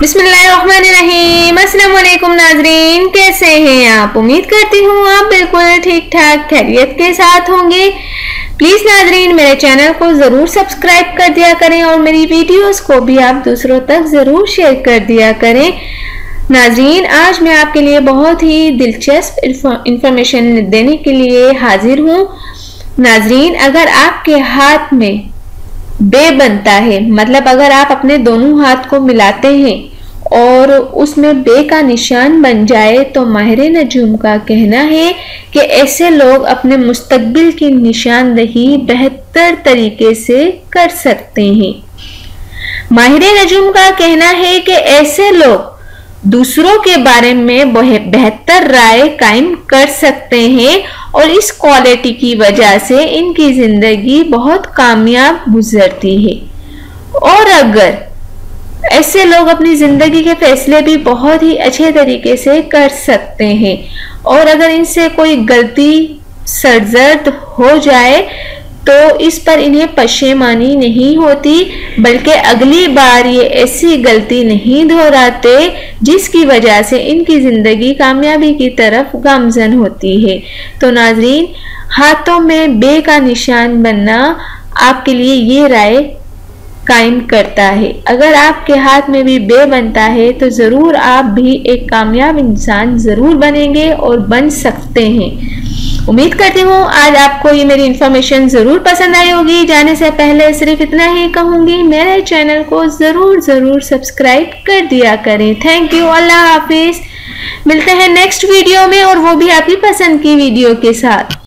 बिस्मिल्लाहिर्रहमानिर्रहीम। अस्सलाम वालेकुम नाजरीन, कैसे हैं आप? उम्मीद करती हूँ आप बिल्कुल ठीक ठाक खैरियत के साथ होंगे। प्लीज़ नाजरीन मेरे चैनल को ज़रूर सब्सक्राइब कर दिया करें और मेरी वीडियोस को भी आप दूसरों तक ज़रूर शेयर कर दिया करें। नाजरीन आज मैं आपके लिए बहुत ही दिलचस्प इंफॉर्मेशन देने के लिए हाजिर हूँ। नाजरीन अगर आपके हाथ में बे बनता है, मतलब अगर आप अपने दोनों हाथ को मिलाते हैं और उसमें बे का निशान बन जाए तो माहिर नजूम का कहना है कि ऐसे लोग अपने मुस्तकबिल की निशानदही बेहतर तरीके से कर सकते हैं। माहिर नजूम का कहना है कि ऐसे लोग दूसरों के बारे में बेहतर राय कायम कर सकते हैं और इस क्वालिटी की वजह से इनकी जिंदगी बहुत कामयाब गुजरती है। और अगर ऐसे लोग अपनी जिंदगी के फैसले भी बहुत ही अच्छे तरीके से कर सकते हैं और अगर इनसे कोई गलती सरजद हो जाए तो इस पर इन्हें पशेमानी नहीं होती, बल्कि अगली बार ये ऐसी गलती नहीं दोहराते जिसकी वजह से इनकी ज़िंदगी कामयाबी की तरफ गामजन होती है। तो नाजरीन हाथों में बे का निशान बनना आपके लिए ये राय कायम करता है। अगर आपके हाथ में भी बे बनता है तो ज़रूर आप भी एक कामयाब इंसान ज़रूर बनेंगे और बन सकते हैं। उम्मीद करती हूँ आज आपको ये मेरी इंफॉर्मेशन ज़रूर पसंद आई होगी। जाने से पहले सिर्फ इतना ही कहूँगी, मेरे चैनल को ज़रूर सब्सक्राइब कर दिया करें। थैंक यू, अल्लाह हाफिज़। मिलते हैं नेक्स्ट वीडियो में और वो भी आपकी पसंद की वीडियो के साथ।